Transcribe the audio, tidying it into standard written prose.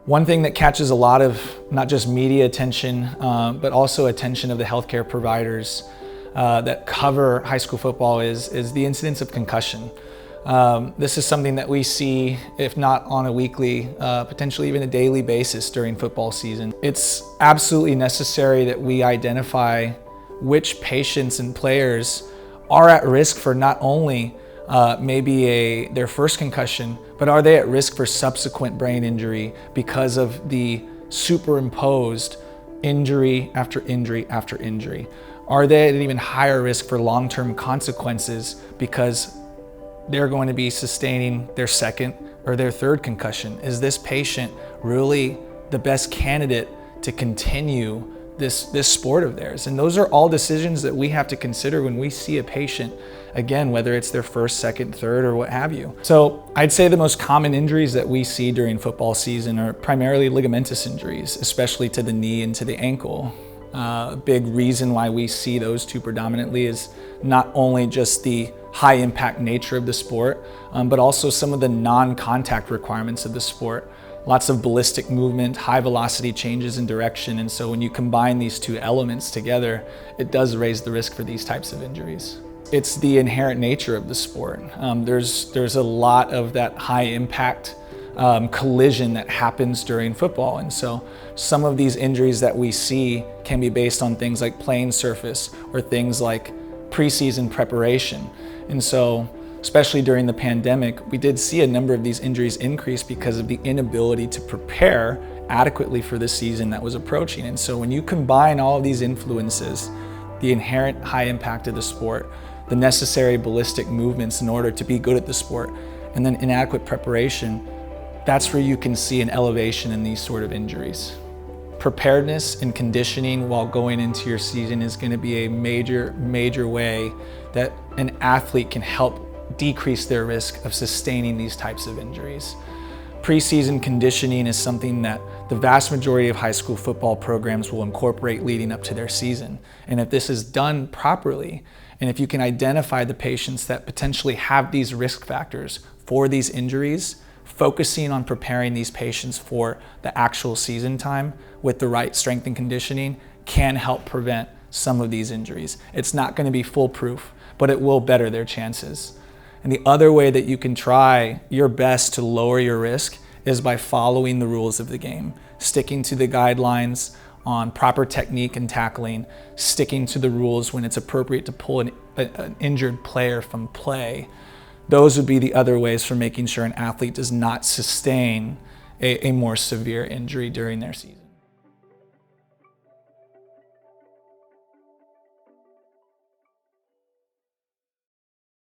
One thing that catches a lot of not just media attention, but also attention of the healthcare providers that cover high school football is the incidence of concussion. This is something that we see, if not on a weekly, potentially even a daily basis during football season. It's absolutely necessary that we identify which patients and players are at risk for not only maybe their first concussion, but are they at risk for subsequent brain injury because of the superimposed injury after injury after injury? Are they at an even higher risk for long-term consequences because they're going to be sustaining their second or their third concussion? Is this patient really the best candidate to continue this sport of theirs? And those are all decisions that we have to consider when we see a patient, again, whether it's their first, second, third, or what have you. So I'd say the most common injuries that we see during football season are primarily ligamentous injuries, especially to the knee and to the ankle. A big reason why we see those two predominantly is not only just the high impact nature of the sport, but also some of the non-contact requirements of the sport. Lots of ballistic movement, high velocity changes in direction, and so when you combine these two elements together, it does raise the risk for these types of injuries. It's the inherent nature of the sport. There's a lot of that high impact collision that happens during football, and so some of these injuries that we see can be based on things like playing surface or things like preseason preparation. And so especially during the pandemic, we did see a number of these injuries increase because of the inability to prepare adequately for the season that was approaching. And so when you combine all of these influences, the inherent high impact of the sport, the necessary ballistic movements in order to be good at the sport, and then inadequate preparation, that's where you can see an elevation in these sort of injuries. Preparedness and conditioning while going into your season is going to be a major way that an athlete can help decrease their risk of sustaining these types of injuries. Preseason conditioning is something that the vast majority of high school football programs will incorporate leading up to their season. And if this is done properly, and if you can identify the patients that potentially have these risk factors for these injuries, focusing on preparing these patients for the actual season time with the right strength and conditioning can help prevent some of these injuries. It's not going to be foolproof, but it will better their chances. And the other way that you can try your best to lower your risk is by following the rules of the game, sticking to the guidelines on proper technique and tackling, sticking to the rules when it's appropriate to pull an injured player from play. Those would be the other ways for making sure an athlete does not sustain a more severe injury during their season.